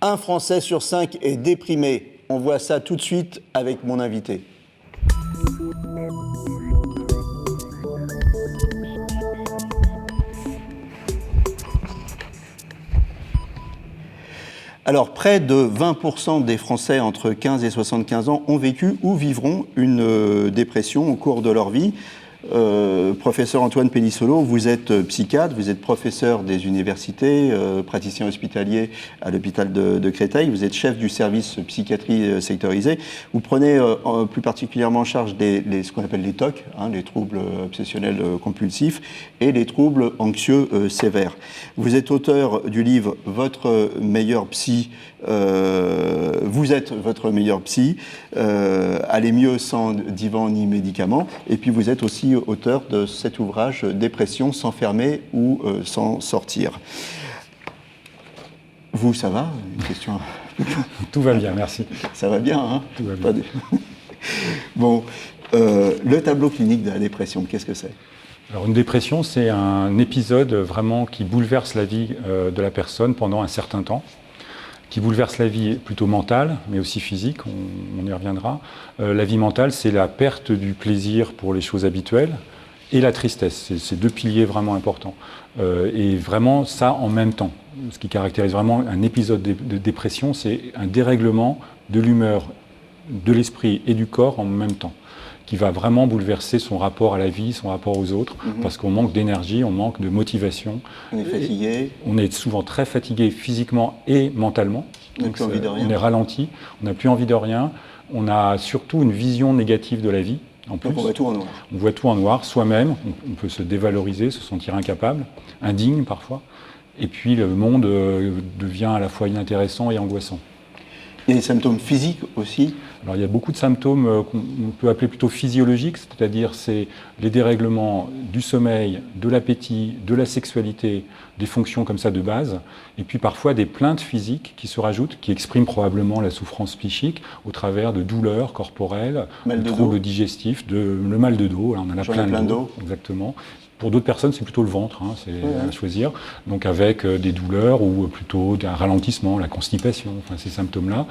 Un Français sur 5 est déprimé. On voit ça tout de suite avec mon invité. Alors, près de 20% des Français entre 15 et 75 ans ont vécu ou vivront une dépression au cours de leur vie. Professeur Antoine Pellissolo, vous êtes psychiatre, vous êtes professeur des universités, praticien hospitalier à l'hôpital de Créteil, vous êtes chef du service psychiatrie sectorisé. Vous prenez plus particulièrement en charge ce qu'on appelle les TOC, les troubles obsessionnels compulsifs, et les troubles anxieux sévères. Vous êtes auteur du livre Votre meilleur psy. Vous êtes votre meilleur psy. Allez mieux sans divan ni médicaments. Et puis vous êtes aussi auteur de cet ouvrage Dépression, s'enfermer ou s'en sortir. Vous, ça va? Une question. Tout va bien, merci. Ça va bien, hein? Tout va bien. Bon, le tableau clinique de la dépression, qu'est-ce que c'est? Alors une dépression, c'est un épisode vraiment qui bouleverse la vie de la personne pendant un certain temps, qui bouleverse la vie plutôt mentale, mais aussi physique, on y reviendra. La vie mentale, c'est la perte du plaisir pour les choses habituelles et la tristesse. C'est deux piliers vraiment importants. Et vraiment ça en même temps. Ce qui caractérise vraiment un épisode de dépression, c'est un dérèglement de l'humeur, de l'esprit et du corps en même temps, qui va vraiment bouleverser son rapport à la vie, son rapport aux autres, parce qu'on manque d'énergie, on manque de motivation. On est fatigué. On est souvent très fatigué physiquement et mentalement. On n'a plus envie de rien. On est ralenti, on n'a plus envie de rien. On a surtout une vision négative de la vie. En plus. Donc on voit tout en noir. On voit tout en noir, soi-même. On peut se dévaloriser, se sentir incapable, indigne parfois. Et puis le monde devient à la fois inintéressant et angoissant. Il y a des symptômes physiques aussi. Alors il y a beaucoup de symptômes qu'on peut appeler plutôt physiologiques, c'est-à-dire c'est les dérèglements du sommeil, de l'appétit, de la sexualité, des fonctions comme ça de base, et puis parfois des plaintes physiques qui se rajoutent, qui expriment probablement la souffrance psychique au travers de douleurs corporelles, de troubles digestifs, le mal de dos, là on en a plein d'eau, exactement. Pour d'autres personnes, c'est plutôt le ventre, c'est à choisir. Donc avec des douleurs ou plutôt un ralentissement, la constipation, enfin ces symptômes-là.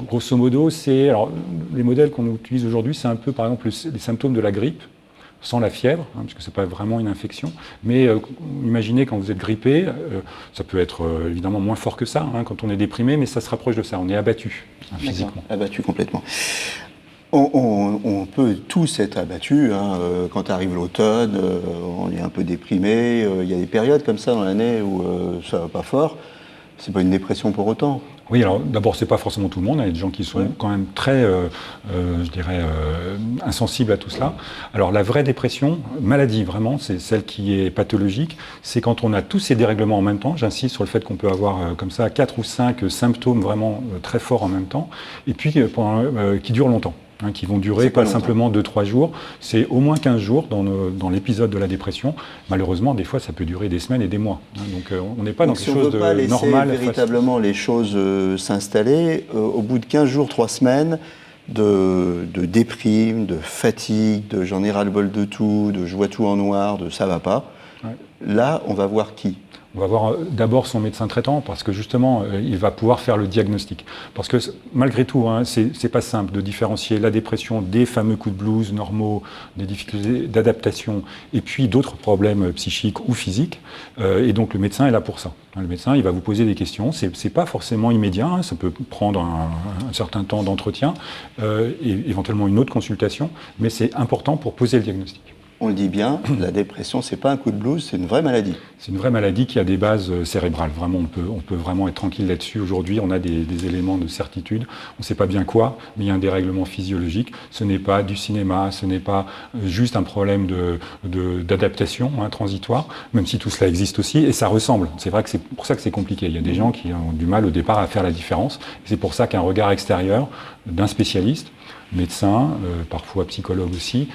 Grosso modo, les modèles qu'on utilise aujourd'hui, c'est un peu par exemple les symptômes de la grippe, sans la fièvre, puisque ce n'est pas vraiment une infection. Mais imaginez quand vous êtes grippé, ça peut être évidemment moins fort que ça, quand on est déprimé, mais ça se rapproche de ça, on est abattu physiquement. Abattu complètement. On peut tous être abattus, quand arrive l'automne, on est un peu déprimé, il y a des périodes comme ça dans l'année où ça va pas fort, c'est pas une dépression pour autant. Oui, alors d'abord c'est pas forcément tout le monde, il y a des gens qui sont quand même très, insensibles à tout cela. Alors la vraie dépression, maladie vraiment, c'est celle qui est pathologique, c'est quand on a tous ces dérèglements en même temps, j'insiste sur le fait qu'on peut avoir comme ça 4 ou 5 symptômes vraiment très forts en même temps, et puis qui durent longtemps. Qui vont durer pas simplement 2-3 jours, c'est au moins 15 jours dans l'épisode de la dépression. Malheureusement, des fois, ça peut durer des semaines et des mois. Donc on n'est pas dans quelque chose de normal. Si on ne veut pas laisser véritablement les choses s'installer, au bout de 15 jours, 3 semaines, de déprime, de fatigue, de j'en ai ras-le-bol de tout, de je vois tout en noir, de ça va pas, là, on va voir qui ? On va voir d'abord son médecin traitant parce que justement, il va pouvoir faire le diagnostic. Parce que malgré tout, c'est pas simple de différencier la dépression des fameux coups de blues normaux, des difficultés d'adaptation et puis d'autres problèmes psychiques ou physiques. Et donc le médecin est là pour ça. Le médecin, il va vous poser des questions. C'est pas forcément immédiat, ça peut prendre un certain temps d'entretien et éventuellement une autre consultation, mais c'est important pour poser le diagnostic. On le dit bien, la dépression, c'est pas un coup de blues, c'est une vraie maladie. C'est une vraie maladie qui a des bases cérébrales. Vraiment, on peut vraiment être tranquille là-dessus. Aujourd'hui, on a des éléments de certitude. On ne sait pas bien quoi, mais il y a un dérèglement physiologique. Ce n'est pas du cinéma, ce n'est pas juste un problème d'adaptation transitoire, même si tout cela existe aussi, et ça ressemble. C'est vrai que c'est pour ça que c'est compliqué. Il y a des gens qui ont du mal au départ à faire la différence. C'est pour ça qu'un regard extérieur d'un spécialiste, médecin, parfois psychologue aussi,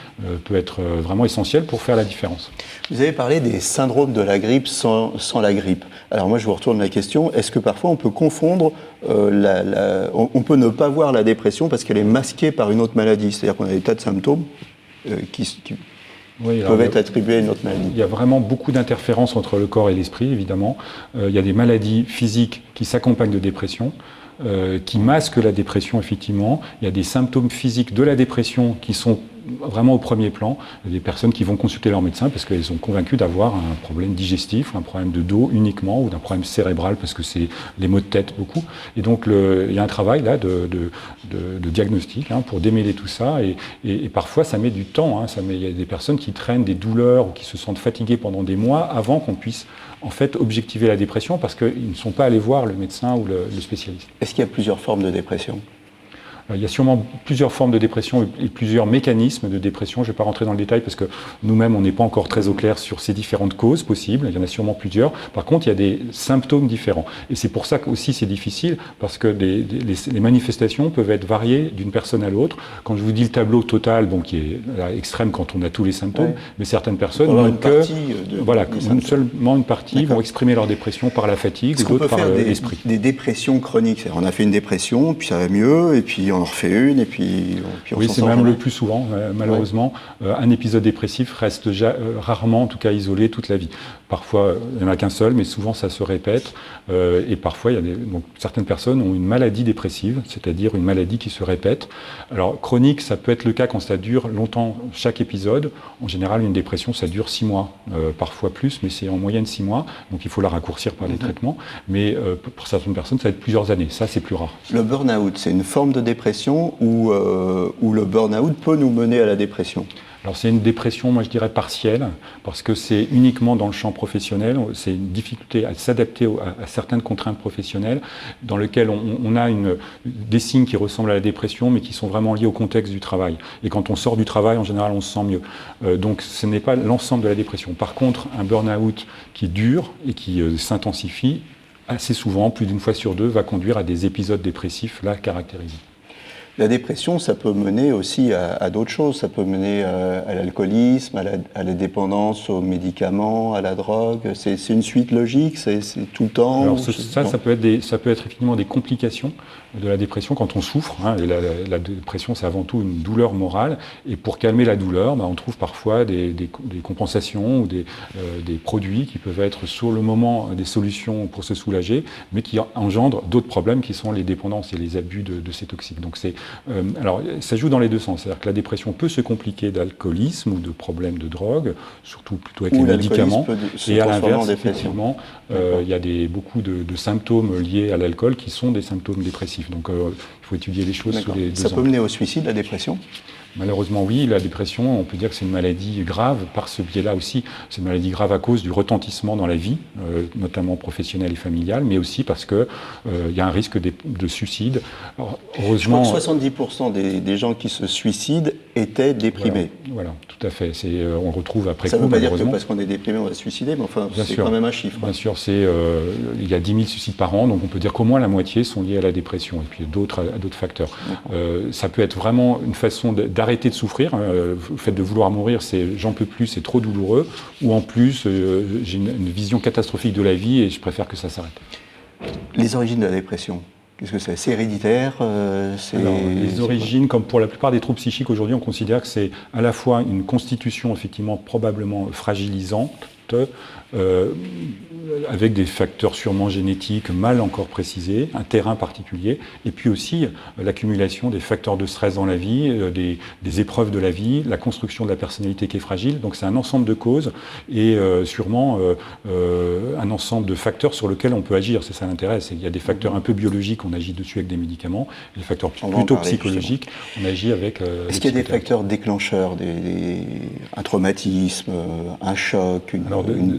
peut être vraiment essentiel pour faire la différence. Vous avez parlé des syndromes de la grippe sans la grippe. Alors moi je vous retourne la question, est-ce que parfois on peut confondre, on peut ne pas voir la dépression parce qu'elle est masquée par une autre maladie, c'est-à-dire qu'on a des tas de symptômes Oui, peuvent être attribuées à une autre maladie. Il y a vraiment beaucoup d'interférences entre le corps et l'esprit, évidemment. Il y a des maladies physiques qui s'accompagnent de dépression, qui masquent la dépression, effectivement. Il y a des symptômes physiques de la dépression qui sont vraiment au premier plan. Il y a des personnes qui vont consulter leur médecin parce qu'elles sont convaincues d'avoir un problème digestif, un problème de dos uniquement, ou d'un problème cérébral parce que c'est les maux de tête beaucoup. Et donc il y a un travail là de diagnostic pour démêler tout ça. Et parfois ça met du temps. Il y a des personnes qui traînent des douleurs ou qui se sentent fatiguées pendant des mois avant qu'on puisse en fait objectiver la dépression parce qu'ils ne sont pas allés voir le médecin ou le spécialiste. Est-ce qu'il y a plusieurs formes de dépression ? Il y a sûrement plusieurs formes de dépression et plusieurs mécanismes de dépression. Je ne vais pas rentrer dans le détail parce que nous-mêmes, on n'est pas encore très au clair sur ces différentes causes possibles. Il y en a sûrement plusieurs. Par contre, il y a des symptômes différents. Et c'est pour ça qu'aussi c'est difficile parce que les manifestations peuvent être variées d'une personne à l'autre. Quand je vous dis le tableau total, bon, qui est extrême quand on a tous les symptômes, mais certaines personnes n'ont que seulement une partie vont exprimer leur dépression par la fatigue, d'autres par l'esprit. Des dépressions chroniques. On a fait une dépression, puis ça va mieux, et puis on en refait une, et puis on oui, s'en c'est sort même jamais. le plus souvent, malheureusement. Un épisode dépressif reste rarement, en tout cas, isolé toute la vie. Parfois, il n'y en a qu'un seul, mais souvent ça se répète. Et parfois, donc, certaines personnes ont une maladie dépressive, c'est-à-dire une maladie qui se répète. Alors, chronique, ça peut être le cas quand ça dure longtemps, chaque épisode. En général, une dépression, ça dure 6 mois, parfois plus, mais c'est en moyenne 6 mois. Donc, il faut la raccourcir par les traitements. Mais pour certaines personnes, ça va être plusieurs années. Ça, c'est plus rare. Le burn-out, c'est une forme de dépression où le burn-out peut nous mener à la dépression? Alors c'est une dépression, moi je dirais partielle, parce que c'est uniquement dans le champ professionnel, c'est une difficulté à s'adapter à certaines contraintes professionnelles, dans lesquelles on a des signes qui ressemblent à la dépression, mais qui sont vraiment liés au contexte du travail. Et quand on sort du travail, en général, on se sent mieux. Donc ce n'est pas l'ensemble de la dépression. Par contre, un burn-out qui dure et qui s'intensifie, assez souvent, plus d'une fois sur deux, va conduire à des épisodes dépressifs là caractérisés. La dépression, ça peut mener aussi à d'autres choses. Ça peut mener à l'alcoolisme, à la dépendance aux médicaments, à la drogue. C'est une suite logique, c'est tout le temps. Alors ça peut être effectivement des complications de la dépression quand on souffre. Et la dépression, c'est avant tout une douleur morale. Et pour calmer la douleur, on trouve parfois des compensations ou des produits qui peuvent être sur le moment des solutions pour se soulager, mais qui engendrent d'autres problèmes qui sont les dépendances et les abus de ces toxiques. Donc alors, ça joue dans les deux sens. C'est-à-dire que la dépression peut se compliquer d'alcoolisme ou de problèmes de drogue, surtout plutôt avec les médicaments. Et à l'inverse, effectivement, il y a beaucoup de symptômes liés à l'alcool qui sont des symptômes dépressifs. Donc, il faut étudier les choses sous les deux angles. Ça peut mener au suicide, la dépression ? Malheureusement, oui, la dépression, on peut dire que c'est une maladie grave par ce biais-là aussi. C'est une maladie grave à cause du retentissement dans la vie, notamment professionnelle et familiale, mais aussi parce qu'il y a un risque de suicide. Alors, heureusement, je crois que 70% des gens qui se suicident étaient déprimés. Voilà, tout à fait. On le retrouve après coup, ça ne veut pas dire que malheureusement. parce qu'on est déprimé, on va se suicider, mais enfin, c'est quand même un chiffre. Bien sûr, il y a 10 000 suicides par an, donc on peut dire qu'au moins la moitié sont liés à la dépression, et puis à d'autres facteurs. Ça peut être vraiment une façon d'arrêter de souffrir. Le fait de vouloir mourir, c'est j'en peux plus, c'est trop douloureux, ou en plus, j'ai une vision catastrophique de la vie et je préfère que ça s'arrête. Les origines de la dépression, qu'est-ce que c'est? C'est héréditaire? Alors, les origines, comme pour la plupart des troubles psychiques aujourd'hui, on considère que c'est à la fois une constitution effectivement probablement fragilisante, avec des facteurs sûrement génétiques mal encore précisés, un terrain particulier, et puis aussi l'accumulation des facteurs de stress dans la vie, des épreuves de la vie, la construction de la personnalité qui est fragile. Donc c'est un ensemble de causes et sûrement un ensemble de facteurs sur lesquels on peut agir. C'est ça l'intérêt. Il y a des facteurs un peu biologiques, on agit dessus avec des médicaments, et des facteurs plutôt psychologiques, on agit avec... Est-ce qu'il y a des facteurs déclencheurs, un traumatisme, un choc,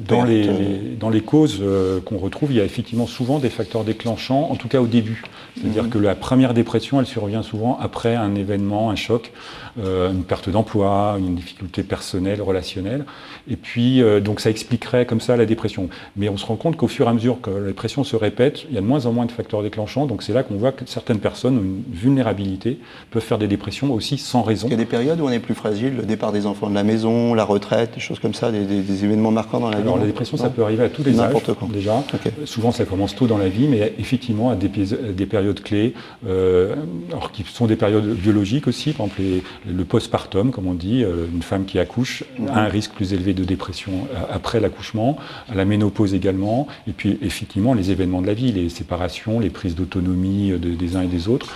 dans les causes qu'on retrouve, il y a effectivement souvent des facteurs déclenchants, en tout cas au début. C'est-à-dire que la première dépression, elle survient souvent après un événement, un choc, une perte d'emploi, une difficulté personnelle, relationnelle. Et puis, donc ça expliquerait comme ça la dépression. Mais on se rend compte qu'au fur et à mesure que la dépression se répète, il y a de moins en moins de facteurs déclenchants. Donc c'est là qu'on voit que certaines personnes ont une vulnérabilité, peuvent faire des dépressions aussi sans raison. Il y a des périodes où on est plus fragile, le départ des enfants de la maison, la retraite, des choses comme ça, des événements marquants. marquant dans la vie? Alors la dépression, ça peut arriver à tous les âges, déjà. Okay. Souvent, ça commence tôt dans la vie, mais effectivement, à des périodes clés, alors qui sont des périodes biologiques aussi, par exemple le postpartum, comme on dit, une femme qui accouche a un risque plus élevé de dépression après l'accouchement, à la ménopause également, et puis effectivement les événements de la vie, les séparations, les prises d'autonomie des uns et des autres,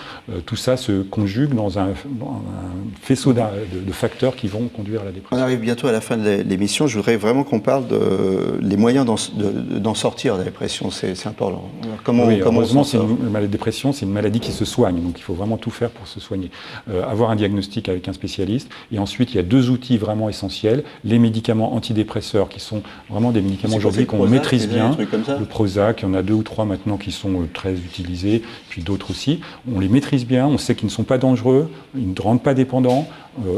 tout ça se conjugue dans un faisceau de facteurs qui vont conduire à la dépression. On arrive bientôt à la fin de l'émission. Je voudrais vraiment qu'on parle des moyens d'en sortir de la dépression. C'est important. Comment heureusement, la dépression, c'est une maladie qui se soigne, donc il faut vraiment tout faire pour se soigner. Avoir un diagnostic avec un spécialiste, et ensuite il y a 2 outils vraiment essentiels, les médicaments antidépresseurs, qui sont vraiment des médicaments aujourd'hui qu'on maîtrise bien. Le Prozac, il y en a 2 ou 3 maintenant qui sont très utilisés, puis d'autres aussi. On les maîtrise bien, on sait qu'ils ne sont pas dangereux, ils ne rendent pas dépendants.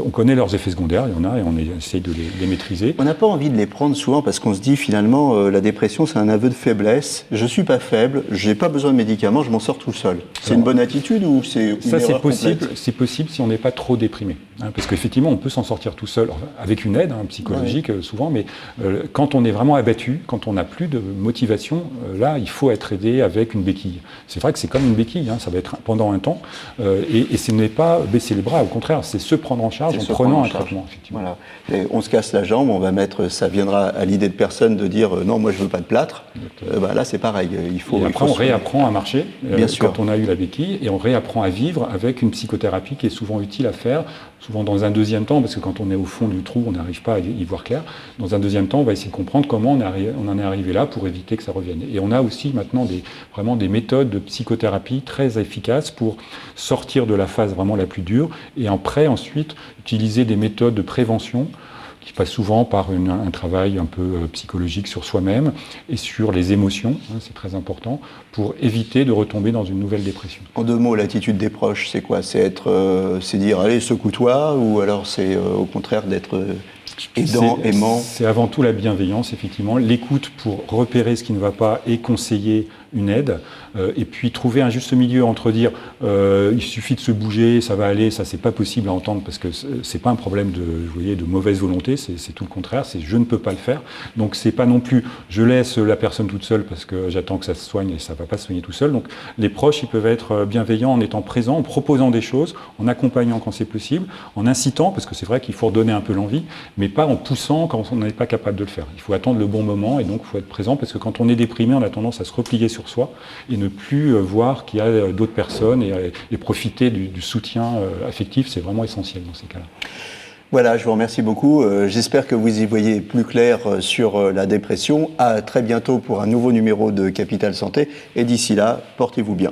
On connaît leurs effets secondaires, il y en a, et on essaye de les maîtriser. On n'a pas envie de les prendre souvent parce qu'on se dit finalement la dépression c'est un aveu de faiblesse. Je ne suis pas faible, je n'ai pas besoin de médicaments, je m'en sors tout seul. C'est une bonne attitude ou c'est une ça erreur c'est possible si on n'est pas trop déprimé. Parce qu'effectivement on peut s'en sortir tout seul, avec une aide psychologique souvent, mais quand on est vraiment abattu, quand on n'a plus de motivation, là il faut être aidé avec une béquille. C'est vrai que c'est comme une béquille, ça va être pendant un temps, et ce n'est pas baisser les bras, au contraire, c'est se prendre en charge en prenant un traitement, effectivement. Voilà. Et on se casse la jambe, on va mettre, ça viendra à l'idée de personne de dire non, moi je veux pas de plâtre. Là c'est pareil, il faut. Et après on réapprend à marcher Bien sûr. Quand on a eu la béquille, et on réapprend à vivre avec une psychothérapie qui est souvent utile à faire, souvent dans un deuxième temps, parce que quand on est au fond du trou, on n'arrive pas à y voir clair. Dans un deuxième temps, on va essayer de comprendre comment on en est arrivé là pour éviter que ça revienne. Et on a aussi maintenant vraiment des méthodes de psychothérapie très efficaces pour sortir de la phase vraiment la plus dure, et après ensuite utiliser des méthodes de prévention qui passe souvent par un travail un peu psychologique sur soi-même et sur les émotions, c'est très important, pour éviter de retomber dans une nouvelle dépression. En 2 mots, l'attitude des proches, c'est quoi? C'est dire, allez, secoue-toi, ou alors c'est au contraire d'être aidant, aimant? C'est avant tout la bienveillance, effectivement, l'écoute pour repérer ce qui ne va pas et conseiller une aide, et puis trouver un juste milieu entre dire il suffit de se bouger, ça va aller, ça c'est pas possible à entendre parce que c'est pas un problème de mauvaise volonté, c'est tout le contraire, c'est je ne peux pas le faire, donc c'est pas non plus je laisse la personne toute seule parce que j'attends que ça se soigne et ça va pas se soigner tout seul. Donc les proches ils peuvent être bienveillants en étant présents, en proposant des choses, en accompagnant quand c'est possible, en incitant, parce que c'est vrai qu'il faut redonner un peu l'envie, mais pas en poussant quand on n'est pas capable de le faire. Il faut attendre le bon moment et donc il faut être présent, parce que quand on est déprimé, on a tendance à se replier sur soi et ne plus voir qu'il y a d'autres personnes et profiter du soutien affectif, c'est vraiment essentiel dans ces cas-là. Voilà, je vous remercie beaucoup. J'espère que vous y voyez plus clair sur la dépression. À très bientôt pour un nouveau numéro de Capital Santé. Et d'ici là, portez-vous bien.